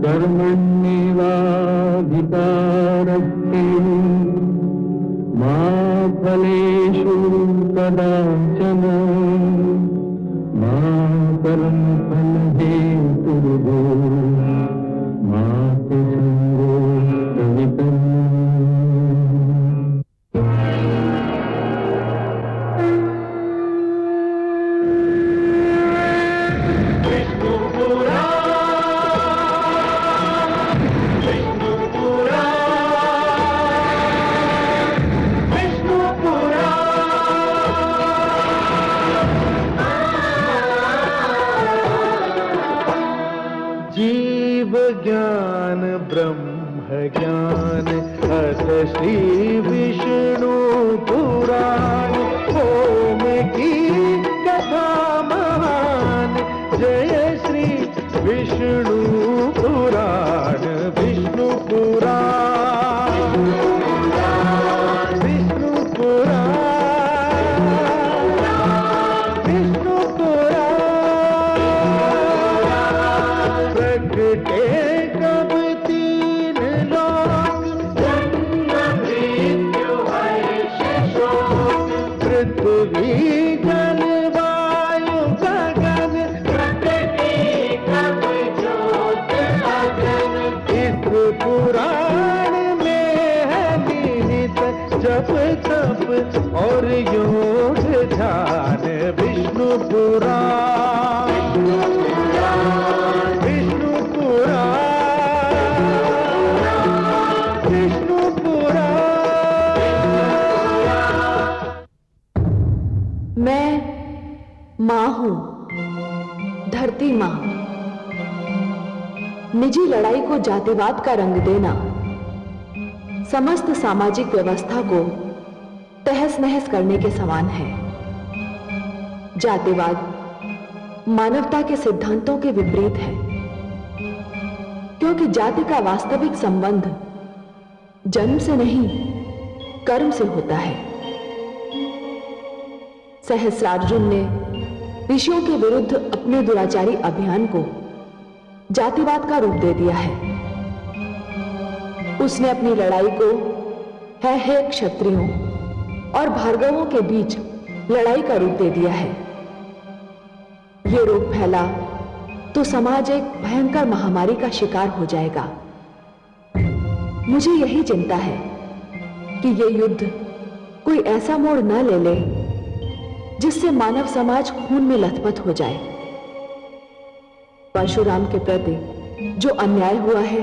कर्मण्येवाधिकारस्ते मा फलेषु कदाचन मा कर्मफलहेतुर्भो मा ते संगोऽस्तवितम्। ज्ञान ब्रह्म ज्ञान अथ श्री विष्णु पुराण ओम की कथा महान जय श्री विष्णु पुराण विष्णु पुराण विष्णु पुराण विष्णु पुराण प्रकटे पृथ्वी जल वायु गगन प्रकृति कब ज्योत अगन इस पुराण में है निहित जप तप और योग ध्यान विष्णु पुराण विष्णु पुराण विष्णु मैं मां हूं, धरती मां। निजी लड़ाई को जातिवाद का रंग देना समस्त सामाजिक व्यवस्था को तहस नहस करने के समान है। जातिवाद मानवता के सिद्धांतों के विपरीत है, क्योंकि जाति का वास्तविक संबंध जन्म से नहीं कर्म से होता है। सहस्रार्जुन ने ऋषियों के विरुद्ध अपने दुराचारी अभियान को जातिवाद का रूप दे दिया है। उसने अपनी लड़ाई को है क्षत्रियों और भार्गवों के बीच लड़ाई का रूप दे दिया है। ये रोग फैला तो समाज एक भयंकर महामारी का शिकार हो जाएगा। मुझे यही चिंता है कि ये युद्ध कोई ऐसा मोड़ न ले ले जिससे मानव समाज खून में लथपथ हो जाए। परशुराम के प्रति जो अन्याय हुआ है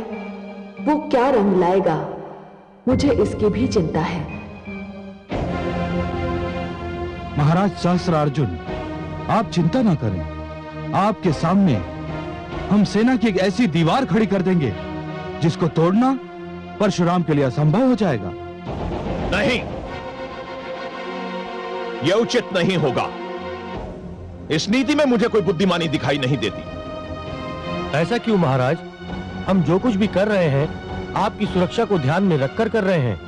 वो क्या रंग लाएगा, मुझे इसकी भी चिंता है। महाराज सहस्रार्जुन, आप चिंता ना करें। आपके सामने हम सेना की एक ऐसी दीवार खड़ी कर देंगे जिसको तोड़ना परशुराम के लिए असंभव हो जाएगा। नहीं, यह उचित नहीं होगा। इस नीति में मुझे कोई बुद्धिमानी दिखाई नहीं देती। ऐसा क्यों महाराज? हम जो कुछ भी कर रहे हैं आपकी सुरक्षा को ध्यान में रखकर कर रहे हैं।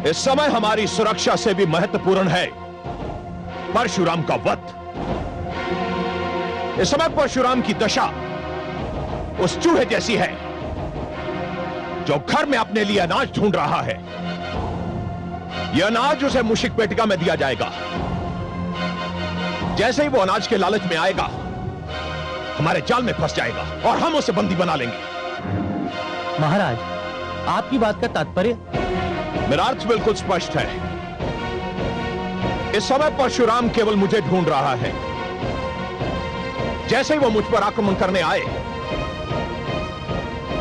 इस समय हमारी सुरक्षा से भी महत्वपूर्ण है परशुराम का वध। इस समय परशुराम की दशा उस चूहे जैसी है जो घर में अपने लिए अनाज ढूंढ रहा है। यह अनाज उसे मूषिक पेटिका में दिया जाएगा। जैसे ही वो अनाज के लालच में आएगा हमारे जाल में फंस जाएगा और हम उसे बंदी बना लेंगे। महाराज, आपकी बात का तात्पर्य? मेरा अर्थ बिल्कुल स्पष्ट है। इस समय परशुराम केवल मुझे ढूंढ रहा है। जैसे ही वो मुझ पर आक्रमण करने आए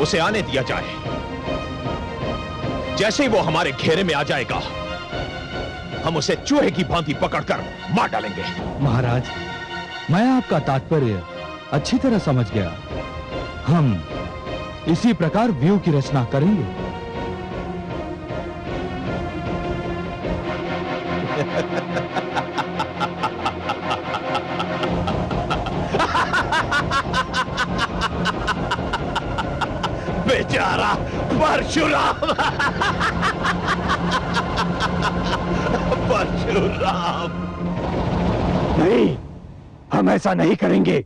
उसे आने दिया जाए। जैसे ही वो हमारे घेरे में आ जाएगा हम उसे चूहे की भांति पकड़कर मार डालेंगे। महाराज, मैं आपका तात्पर्य अच्छी तरह समझ गया। हम इसी प्रकार व्यूह की रचना करेंगे। बेचारा परशुराम। परशुराम नहीं, हम ऐसा नहीं करेंगे।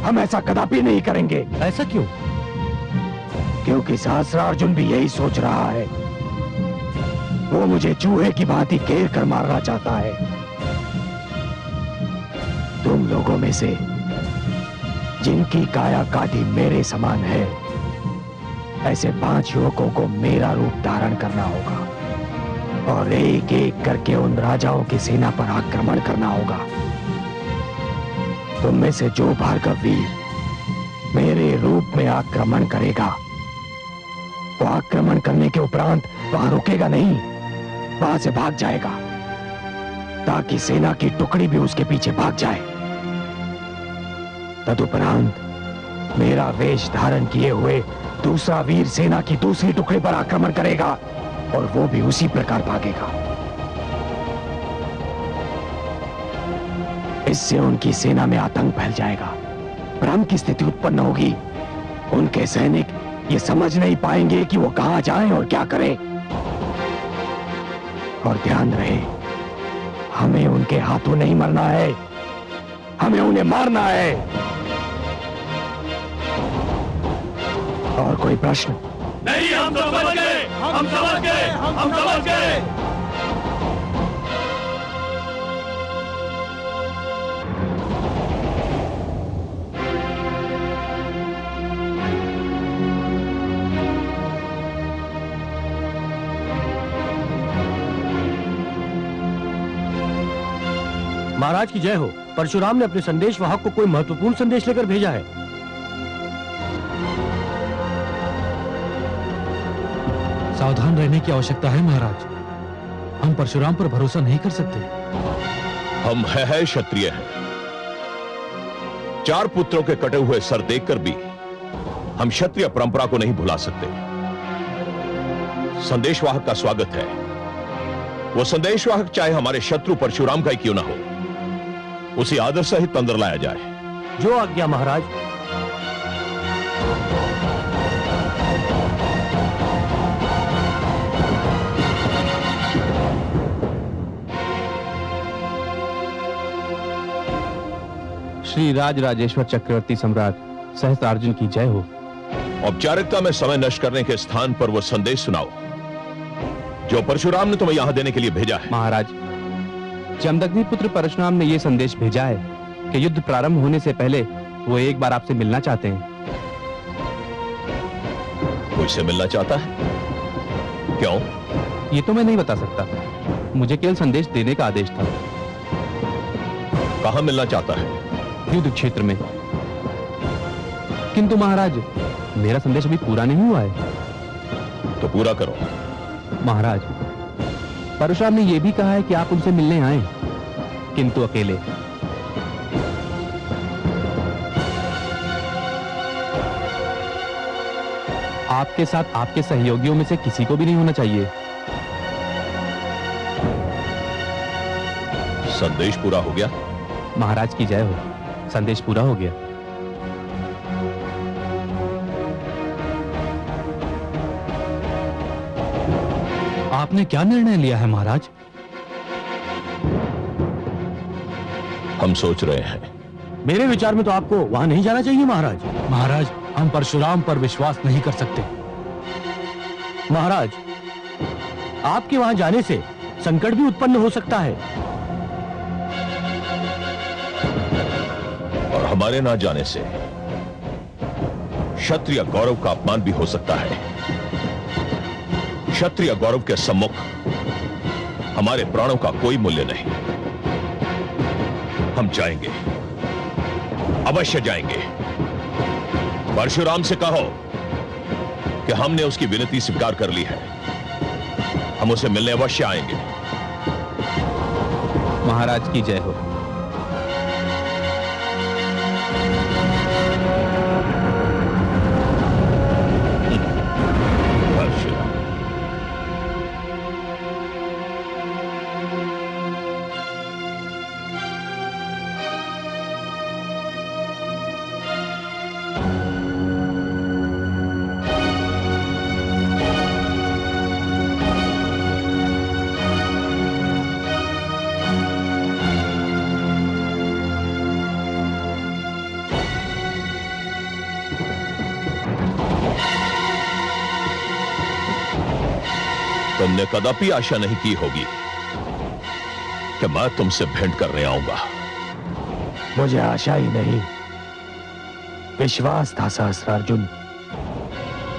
हम ऐसा कदापि नहीं करेंगे। ऐसा क्यों? क्योंकि सहस्त्रार्जुन भी यही सोच रहा है। वो मुझे चूहे की भांति घेर कर मारना चाहता है। तुम लोगों में से जिनकी काया काटी मेरे समान है, ऐसे 5 युवकों को मेरा रूप धारण करना होगा और एक एक करके उन राजाओं की सेना पर आक्रमण करना होगा। तुम में से जो भार्गव वीर मेरे रूप में आक्रमण करेगा, वो आक्रमण करने के उपरांत वहां रुकेगा नहीं, वहां से भाग जाएगा ताकि सेना की टुकड़ी भी उसके पीछे भाग जाए। तदुपरांत मेरा वेश धारण किए हुए दूसरा वीर सेना की दूसरी टुकड़ी पर आक्रमण करेगा और वो भी उसी प्रकार भागेगा। इससे उनकी सेना में आतंक फैल जाएगा, भ्रम की स्थिति उत्पन्न होगी। उनके सैनिक ये समझ नहीं पाएंगे कि वो कहां जाएं और क्या करें। और ध्यान रहे, हमें उनके हाथों नहीं मरना है, हमें उन्हें मारना है। और कोई प्रश्न? नहीं, हम समझ गए, हम समझ गए, हम समझ गए। महाराज की जय हो। परशुराम ने अपने संदेश वाहक को कोई महत्वपूर्ण संदेश लेकर भेजा है। सावधान रहने की आवश्यकता है महाराज। हम परशुराम पर भरोसा नहीं कर सकते। हम है क्षत्रिय हैं। 4 पुत्रों के कटे हुए सर देखकर भी हम क्षत्रिय परंपरा को नहीं भुला सकते। संदेशवाहक का स्वागत है। वो संदेशवाहक चाहे हमारे शत्रु परशुराम का ही क्यों ना हो, उसे आदर सहित अंदर लाया जाए। जो आज्ञा महाराज। श्री राज राजेश्वर चक्रवर्ती सम्राट सहस्त्रार्जुन की जय हो। औपचारिकता में समय नष्ट करने के स्थान पर वो संदेश सुनाओ जो परशुराम ने तुम्हें यहां देने के लिए भेजा है। महाराज, जमदग्नि पुत्र परशुराम ने यह संदेश भेजा है कि युद्ध प्रारंभ होने से पहले वो एक बार आपसे मिलना चाहते हैं। मुझसे मिलना चाहता है? क्यों? ये तो मैं नहीं बता सकता, मुझे केवल संदेश देने का आदेश था। कहां मिलना चाहता है? युद्ध क्षेत्र में। किंतु महाराज, मेरा संदेश अभी पूरा नहीं हुआ है। तो पूरा करो। महाराज, परशुराम ने यह भी कहा है कि आप उनसे मिलने आए, किंतु अकेले। आपके साथ आपके सहयोगियों में से किसी को भी नहीं होना चाहिए। संदेश पूरा हो गया? महाराज की जय हो, संदेश पूरा हो गया। आपने क्या निर्णय लिया है महाराज? हम सोच रहे हैं। मेरे विचार में तो आपको वहां नहीं जाना चाहिए महाराज। महाराज, हम परशुराम पर विश्वास नहीं कर सकते। महाराज, आपके वहां जाने से संकट भी उत्पन्न हो सकता है और हमारे ना जाने से क्षत्रिय गौरव का अपमान भी हो सकता है। क्षत्रिय गौरव के सम्मुख हमारे प्राणों का कोई मूल्य नहीं। हम जाएंगे, अवश्य जाएंगे। परशुराम से कहो कि हमने उसकी विनती स्वीकार कर ली है। हम उसे मिलने अवश्य आएंगे। महाराज की जय हो। तुमने कदापि आशा नहीं की होगी कि मैं तुमसे भेंट करने आऊंगा। मुझे आशा ही नहीं, विश्वास था सहस्त्रार्जुन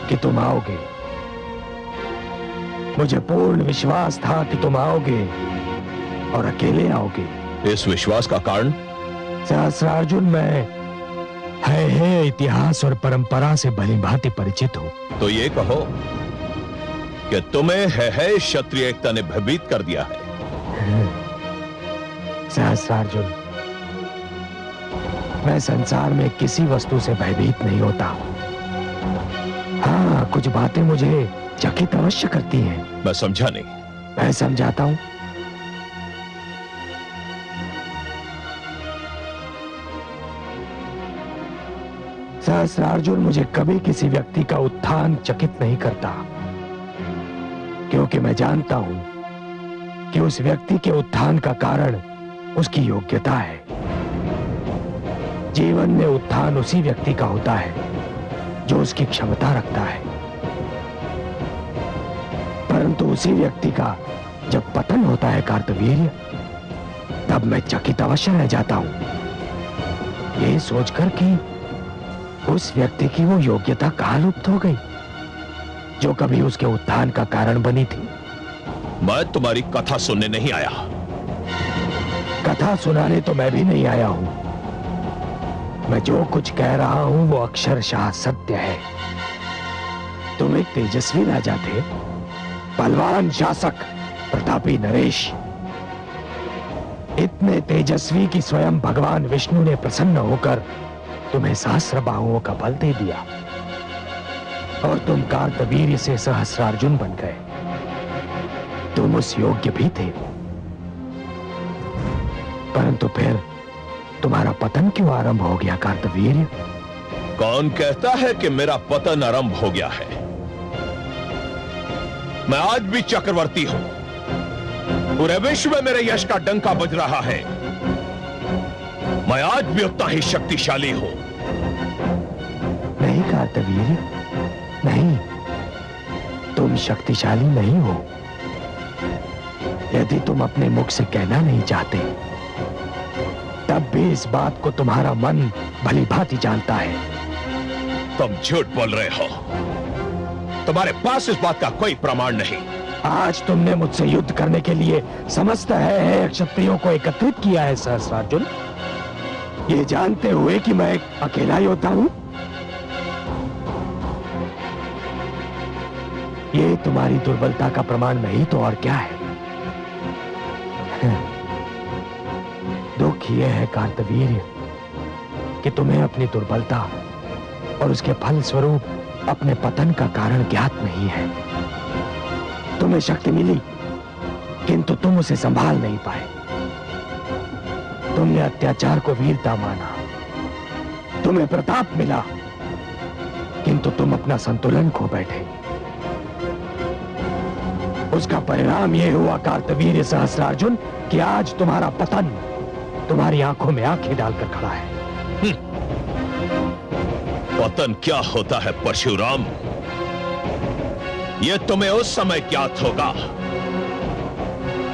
कि तुम आओगे। मुझे पूर्ण विश्वास था कि तुम आओगे और अकेले आओगे। इस विश्वास का कारण? सहस्त्रार्जुन, मैं है इतिहास और परंपरा से भलीभांति परिचित हूं। तो ये कहो कि तुम्हें है क्षत्रिय एकता ने भयभीत कर दिया है। सहस्त्रार्जुन, मैं संसार में किसी वस्तु से भयभीत नहीं होता। हाँ, कुछ बातें मुझे चकित अवश्य करती हैं। मैं समझा नहीं। मैं समझाता हूं। सहस्त्रार्जुन, मुझे कभी किसी व्यक्ति का उत्थान चकित नहीं करता, क्योंकि मैं जानता हूं कि उस व्यक्ति के उत्थान का कारण उसकी योग्यता है। जीवन में उत्थान उसी व्यक्ति का होता है जो उसकी क्षमता रखता है, परंतु उसी व्यक्ति का जब पतन होता है कार्तवीर्य, तब मैं चकित अवश्य रह जाता हूं, ये सोचकर कि उस व्यक्ति की वो योग्यता कहां लुप्त हो गई जो कभी उसके उत्थान का कारण बनी थी। मैं तुम्हारी कथा सुनने नहीं आया। कथा सुनाने तो मैं भी नहीं आया हूं। मैं जो कुछ कह रहा हूं वो अक्षरशः सत्य है। तुम एक तेजस्वी राजा थे, बलवान शासक, प्रतापी नरेश, इतने तेजस्वी कि स्वयं भगवान विष्णु ने प्रसन्न होकर तुम्हें सहस्र बाहुओं का बल दे दिया और तुम कार्तवीर्य से सहस्रार्जुन बन गए। तुम उस योग्य भी थे, परंतु फिर तुम्हारा पतन क्यों आरंभ हो गया कार्तवीर्य? कौन कहता है कि मेरा पतन आरंभ हो गया है? मैं आज भी चक्रवर्ती हूं। पूरे विश्व में मेरे यश का डंका बज रहा है। मैं आज भी उतना ही शक्तिशाली हूं। नहीं कार्तवीर्य, नहीं, तुम शक्तिशाली नहीं हो। यदि तुम अपने मुख से कहना नहीं चाहते, तब भी इस बात को तुम्हारा मन भलीभांति जानता है। तुम झूठ बोल रहे हो। तुम्हारे पास इस बात का कोई प्रमाण नहीं। आज तुमने मुझसे युद्ध करने के लिए समस्त है क्षत्रियों को एकत्रित किया है सहस्रार्जुन, ये जानते हुए कि मैं एक अकेला योद्धा हूं। ये तुम्हारी दुर्बलता का प्रमाण नहीं तो और क्या है। दुख ये है कार्तवीर्य कि तुम्हें अपनी दुर्बलता और उसके फल स्वरूप अपने पतन का कारण ज्ञात नहीं है। तुम्हें शक्ति मिली, किंतु तुम उसे संभाल नहीं पाए। तुमने अत्याचार को वीरता माना, तुम्हें प्रताप मिला, किंतु तुम अपना संतुलन खो बैठे। उसका परिणाम यह हुआ कार्तवीर्य सहस्रार्जुन कि आज तुम्हारा पतन तुम्हारी आंखों में आंखें डालकर खड़ा है। पतन क्या होता है परशुराम? यह तुम्हें उस समय ज्ञात होगा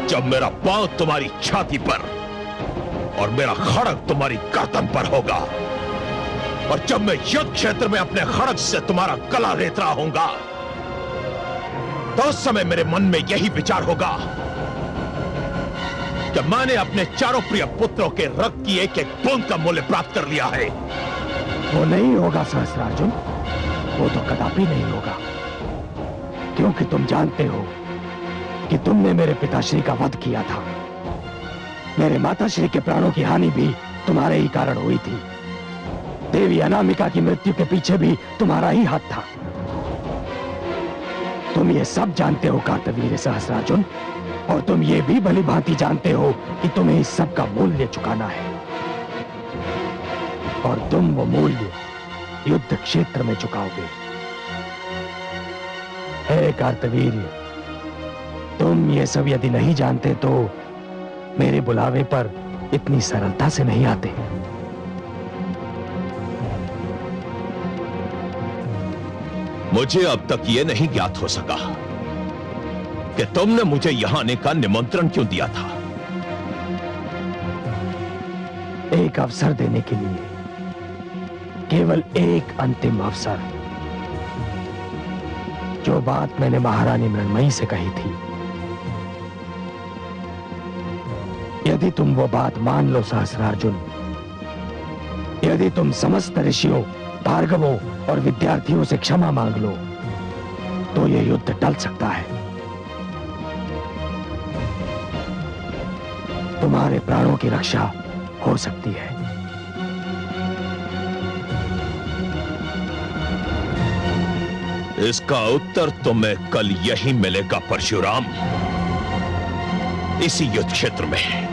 जब मेरा पांव तुम्हारी छाती पर और मेरा खड़ग तुम्हारी गर्दन पर होगा, और जब मैं युद्ध क्षेत्र में अपने खड़ग से तुम्हारा गला रेत रहा हूंगा, तो उस समय मेरे मन में यही विचार होगा कि मैंने अपने चारों प्रिय पुत्रों के रक्त की एक एक बूंद का मूल्य प्राप्त कर लिया है। वो नहीं होगा सहस्रार्जुन, वो तो कदापि नहीं होगा, क्योंकि तुम जानते हो कि तुमने मेरे पिताश्री का वध किया था। मेरे माताश्री के प्राणों की हानि भी तुम्हारे ही कारण हुई थी। देवी अनामिका की मृत्यु के पीछे भी तुम्हारा ही हाथ था। तुम ये सब जानते हो कार्तवीर्य सहस्रार्जुन, और तुम ये भी भलीभांति जानते हो कि तुम्हें इस सब का मूल्य चुकाना है, और तुम वो मूल्य युद्ध क्षेत्र में चुकाओगे। हे कार्तवीर्य, तुम ये सब यदि नहीं जानते तो मेरे बुलावे पर इतनी सरलता से नहीं आते। मुझे अब तक यह नहीं ज्ञात हो सका कि तुमने मुझे यहां आने का निमंत्रण क्यों दिया था? एक अवसर देने के लिए, केवल एक अंतिम अवसर। जो बात मैंने महारानी मृण्मयी से कही थी, यदि तुम वो बात मान लो सहस्रार्जुन, यदि तुम समस्त ऋषियों, भार्गवों और विद्यार्थियों से क्षमा मांग लो, तो यह युद्ध टल सकता है। तुम्हारे प्राणों की रक्षा हो सकती है। इसका उत्तर तुम्हें कल यही मिलेगा परशुराम, इसी युद्ध क्षेत्र में।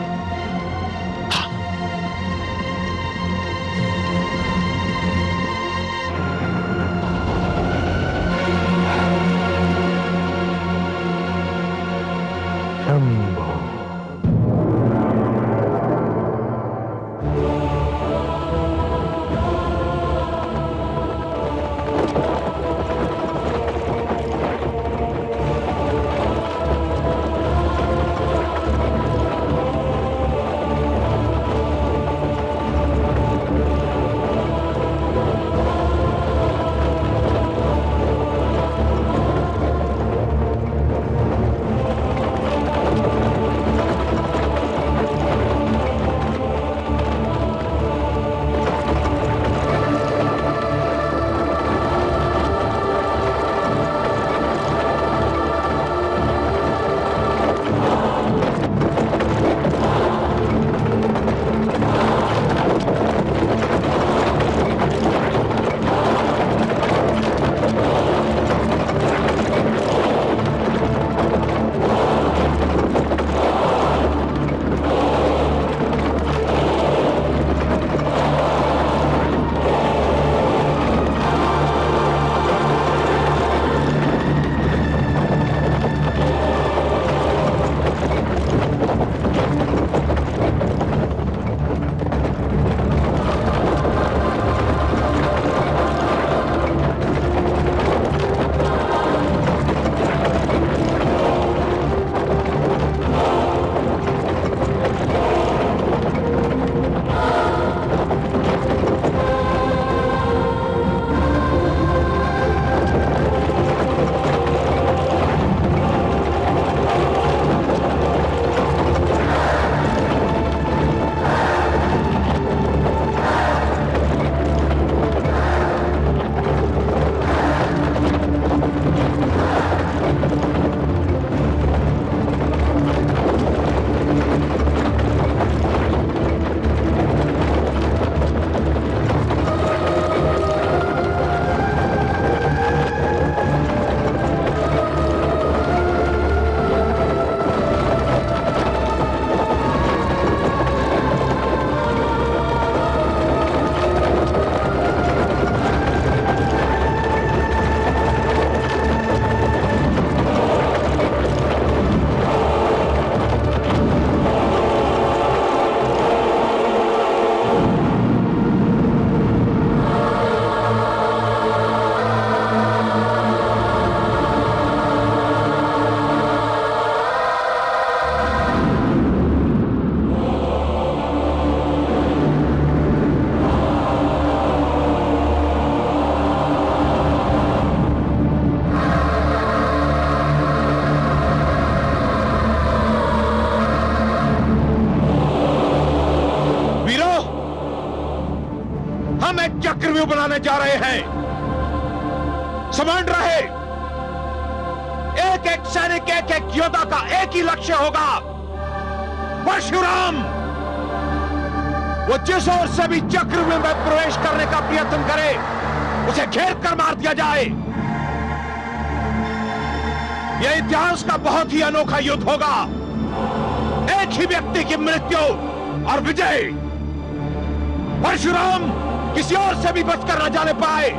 चक्रव्यूह बनाने जा रहे हैं। समझ रहे, एक एक सैनिक, एक एक योद्धा का एक ही लक्ष्य होगा, परशुराम। वो जिस ओर से भी चक्रव्यूह में प्रवेश करने का प्रयत्न करे, उसे घेर कर मार दिया जाए। यह इतिहास का बहुत ही अनोखा युद्ध होगा। एक ही व्यक्ति की मृत्यु और विजय। परशुराम किसी और से भी बचकर न जाने पाए।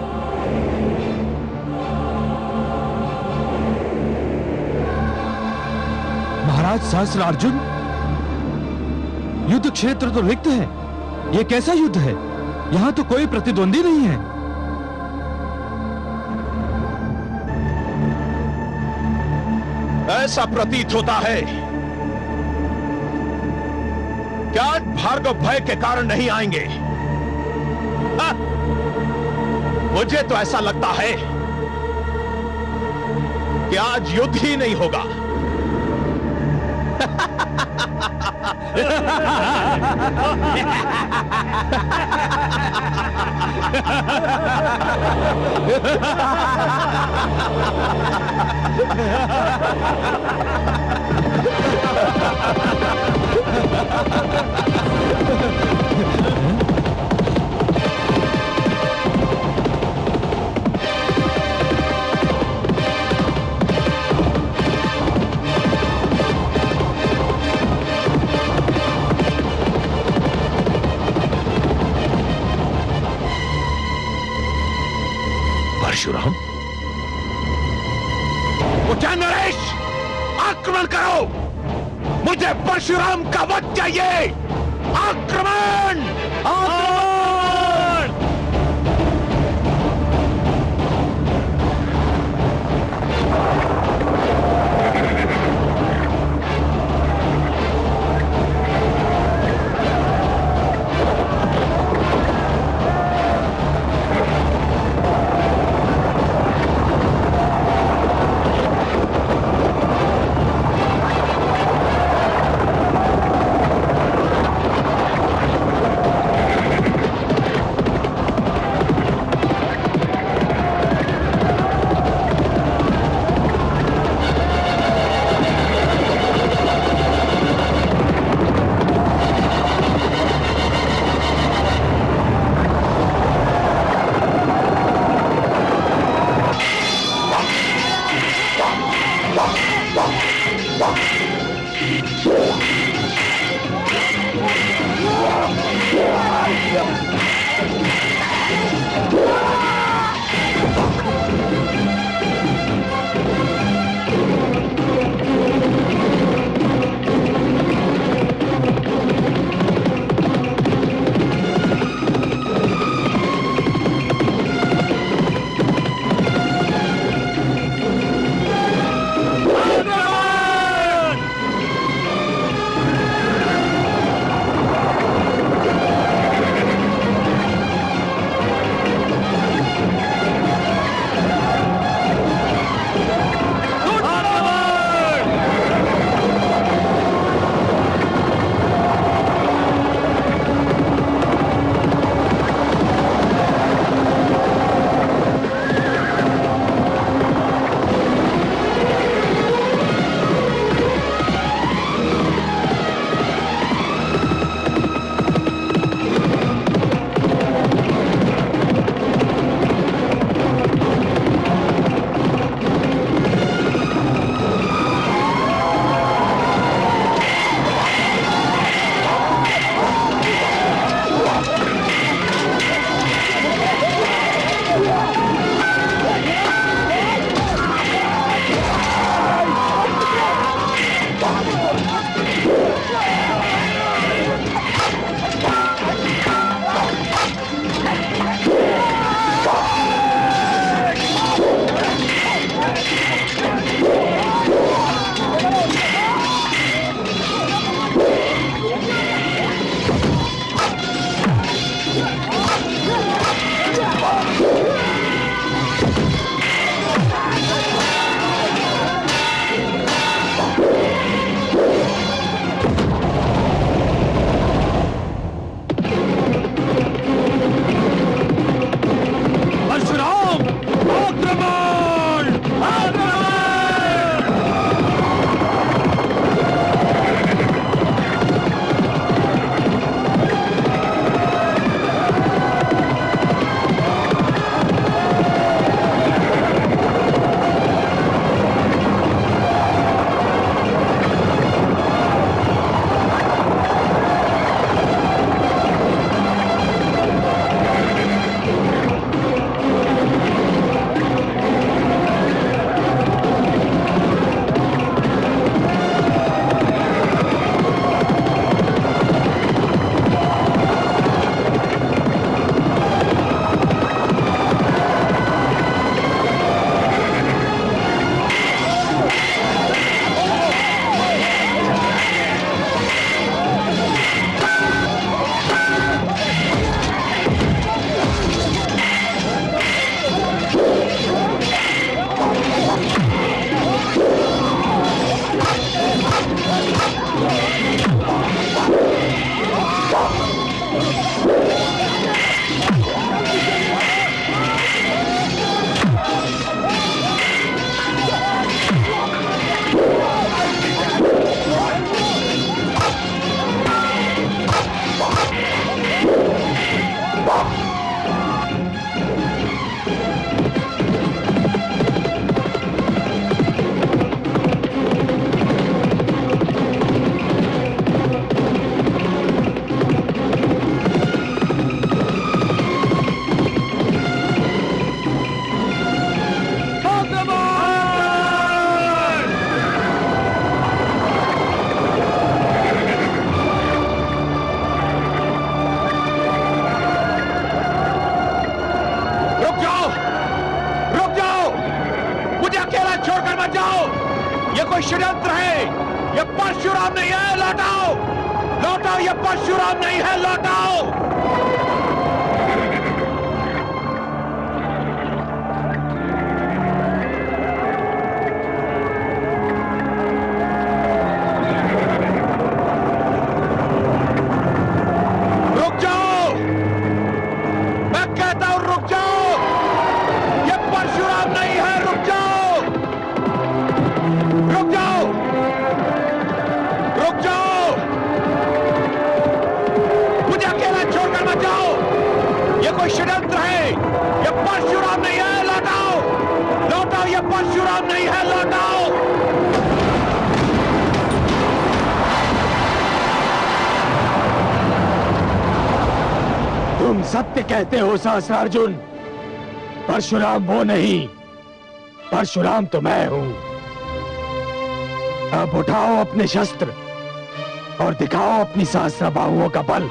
महाराज सहस्रार्जुन, युद्ध क्षेत्र तो रिक्त है। यह कैसा युद्ध है? यहां तो कोई प्रतिद्वंदी नहीं है। ऐसा प्रतीत होता है कि आज भार्गव भय के कारण नहीं आएंगे। हाँ, मुझे तो ऐसा लगता है कि आज युद्ध ही नहीं होगा। परशुराम, उठा नरेश, आक्रमण करो। मुझे परशुराम का वध चाहिए। आक्रमण! आक्रमण! षड्यंत्र है। ये परशुराम नहीं है, लौटाओ लौटाओ, ये परशुराम नहीं है, लौटाओ। रुक जाओ, मैं कहता हूं रुक जाओ, ये परशुराम नहीं है, रुक जाओ रुक जाओ रुक जाओ, मुझे अकेला छोड़कर मत जाओ, ये कोई षड्यंत्र है, ये परशुराम नहीं है, लौटाओ लौटाओ, ये परशुराम नहीं है, लौटाओ। तुम सत्य कहते हो सहस्रार्जुन, परशुराम वो नहीं, परशुराम तो मैं हूं। अब उठाओ अपने शस्त्र और दिखाओ अपनी सहस्त्र बाहुओं का बल।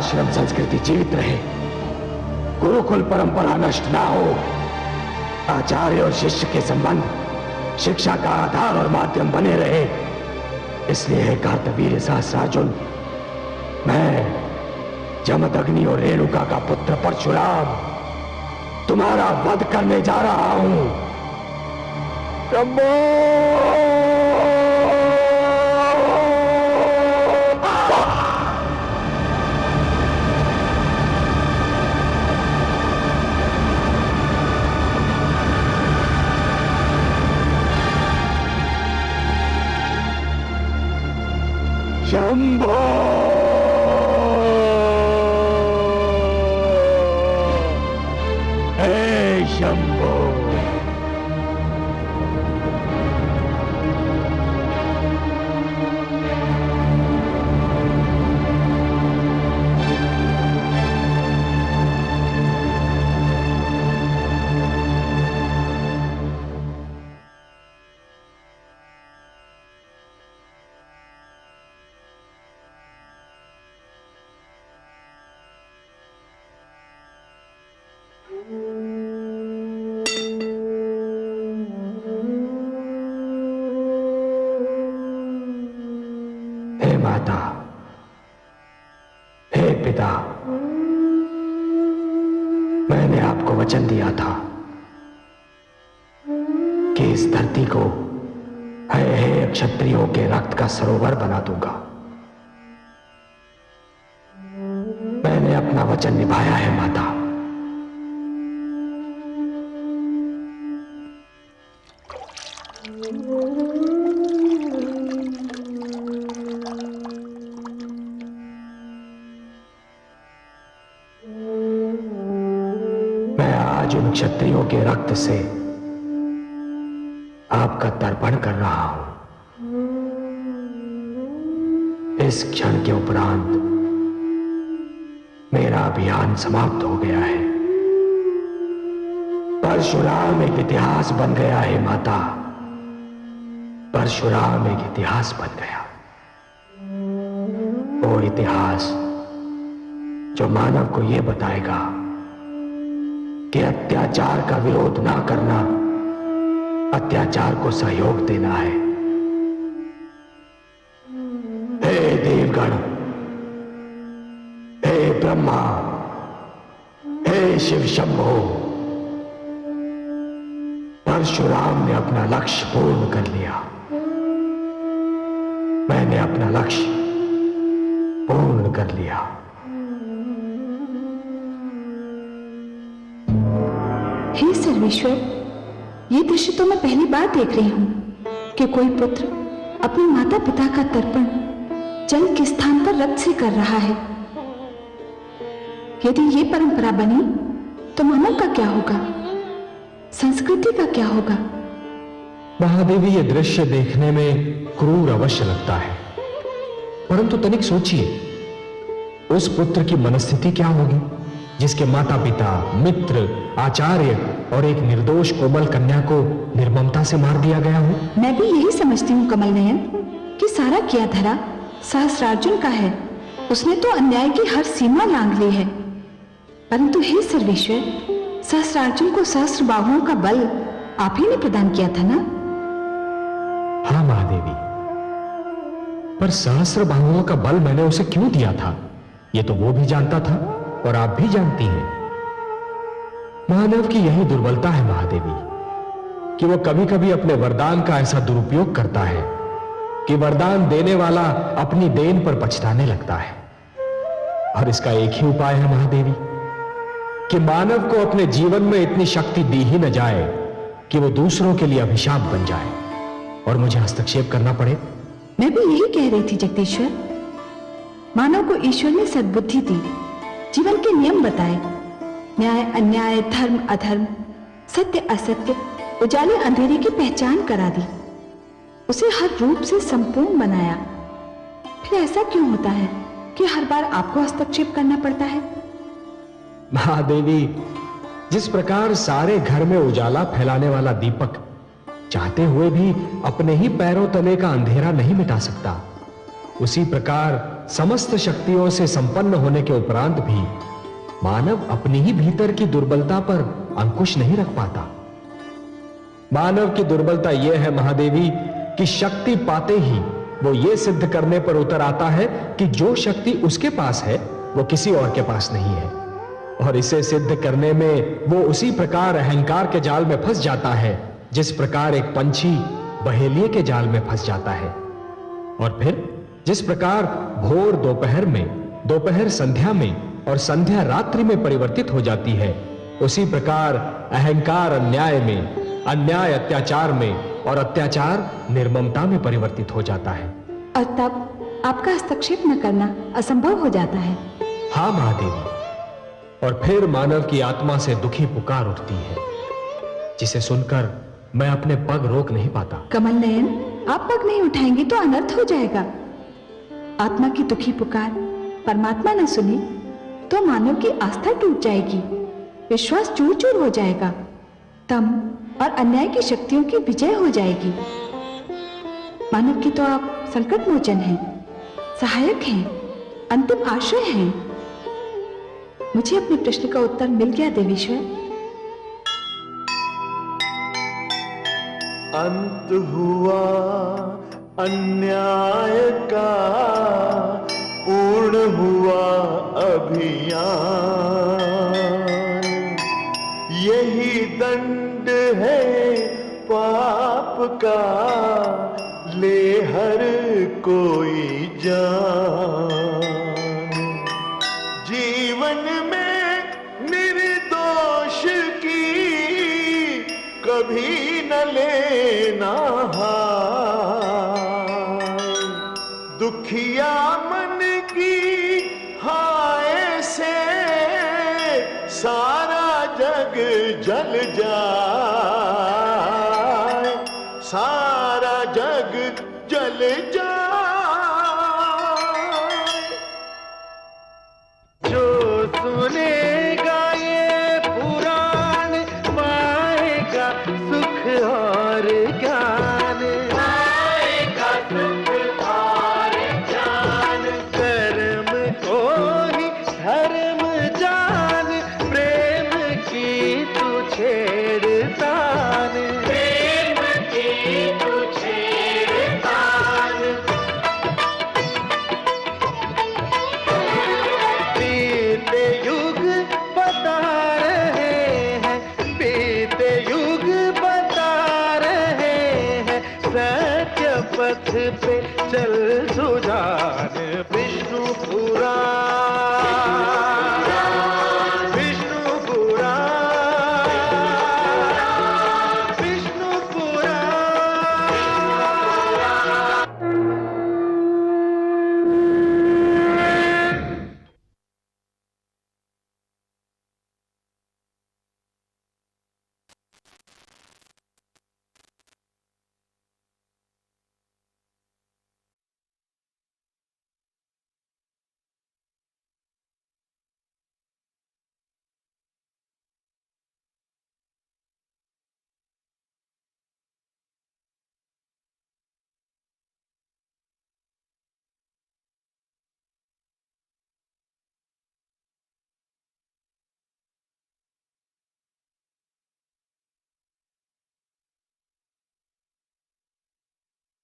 आश्रम संस्कृति जीवित रहे, गुरुकुल परंपरा नष्ट ना हो, आचार्य और शिष्य के संबंध शिक्षा का आधार और माध्यम बने रहे, इसलिए हे कार्तवीर्य सहस्रार्जुन, मैं जमदग्नि और रेणुका का पुत्र परशुराम तुम्हारा वध करने जा रहा हूं। शंभो! शंभो! हे शंभो! हे माता, हे पिता, मैंने आपको वचन दिया था कि इस धरती को हे क्षत्रियों के रक्त का सरोवर बना दूंगा। मैंने अपना वचन निभाया है माता। मैं आज उन क्षत्रियों के रक्त से आपका तर्पण कर रहा हूं। इस क्षण के उपरांत मेरा अभियान समाप्त हो गया है। परशुराम एक इतिहास बन गया है माता, परशुराम एक इतिहास बन गया। वो इतिहास जो मानव को यह बताएगा कि अत्याचार का विरोध ना करना अत्याचार को सहयोग देना है। हे देवगण, हे ब्रह्मा, हे शिव शंभो, परशुराम ने अपना लक्ष्य पूर्ण कर लिया। मैंने अपना लक्ष्य पूर्ण कर लिया। हे सर्वेश्वर, ये दृश्य तो मैं पहली बार देख रही हूं कि कोई पुत्र अपने माता पिता का तर्पण जल के स्थान पर रक्त से कर रहा है। यदि ये परंपरा बनी तो मानव का क्या होगा, संस्कृति का क्या होगा? महादेवी, ये दृश्य देखने में क्रूर अवश्य लगता है, परंतु तनिक सोचिए, उस पुत्र की मनस्थिति क्या होगी जिसके माता पिता, मित्र, आचार्य और एक निर्दोष कोमल कन्या को निर्ममता से मार दिया गया हो। मैं भी यही समझती हूँ कमल नयन कि सारा किया धरा सहस्रार्जुन का है। उसने तो अन्याय की हर सीमा लांघ ली है। परंतु हे सर्वेश्वर, सहस्रार्जुन को सहस्र बाहुओं का बल आप ही ने प्रदान किया था ना? हाँ महादेवी, पर सहस्र बाहुओं का बल मैंने उसे क्यों दिया था, ये तो वो भी जानता था और आप भी जानती हैं। मानव की यही दुर्बलता है महादेवी कि वो कभी कभी अपने वरदान का ऐसा दुरुपयोग करता है कि वरदान देने वाला अपनी देन पर पछताने लगता है। और इसका एक ही उपाय है महादेवी कि मानव को अपने जीवन में इतनी शक्ति दी ही न जाए कि वो दूसरों के लिए अभिशाप बन जाए और मुझे हस्तक्षेप करना पड़े। मैं भी यही कह रही थी जगदीश्वर। मानव को ईश्वर ने सद्बुद्धि दी, जीवन के नियम बताए, न्याय अन्याय, धर्म अधर्म, सत्य असत्य, उजाले अंधेरे की पहचान करा दी, उसे हर रूप से संपूर्ण बनाया। फिर ऐसा क्यों होता है कि हर बार आपको हस्तक्षेप करना पड़ता है? महादेवी, जिस प्रकार सारे घर में उजाला फैलाने वाला दीपक चाहते हुए भी अपने ही पैरों तले का अंधेरा नहीं मिटा सकता, उसी प्रकार समस्त शक्तियों से संपन्न होने के उपरांत भी मानव अपनी ही भीतर की दुर्बलता पर अंकुश नहीं रख पाता। मानव की दुर्बलता यह है महादेवी कि शक्ति पाते ही वो ये सिद्ध करने पर उतर आता है कि जो शक्ति उसके पास है वो किसी और के पास नहीं है, और इसे सिद्ध करने में वो उसी प्रकार अहंकार के जाल में फंस जाता है जिस प्रकार एक पंछी बहेलिये के जाल में फंस जाता है। और फिर जिस प्रकार भोर दोपहर में, दोपहर संध्या में और संध्या रात्रि में परिवर्तित हो जाती है, उसी प्रकार अहंकार अन्याय में, अन्याय अत्याचार में और अत्याचार निर्ममता में परिवर्तित हो जाता है। और तब आपका हस्तक्षेप न करना असंभव हो जाता है। हाँ महादेवी, और फिर मानव की आत्मा से दुखी पुकार उठती है जिसे सुनकर मैं अपने पग रोक नहीं पाता। कमल नयन, आप पग नहीं उठाएंगे तो अनर्थ हो जाएगा। आत्मा की दुखी पुकार परमात्मा न सुने तो मानव की आस्था टूट जाएगी, विश्वास चूर चूर हो जाएगा, तम और अन्याय की शक्तियों की विजय हो जाएगी। मानव की तो आप संकट मोचन हैं, सहायक हैं, अंतिम आश्रय हैं। मुझे अपने प्रश्न का उत्तर मिल गया देवीश्वर। अंत हुआ अन्याय का, पूर्ण हुआ अभियान, यही दंड है पाप का, ले हर कोई जान। जीवन में निर्दोष की कभी न लेना हाय, दुखिया मन की हाय से सारा जग जल जाए, सारा जग जल जाए। जो सुनेगा ये पुराण पाएगा सुख और ज्ञान, पाएगा सुख और ज्ञान। कर्म को ही धर्म जान, प्रेम की तू छेड़तान, प्रेम की तू छेड़तान। बीते युग बता रहे हैं, बीते युग बता रहे हैं, सत्य पथ पे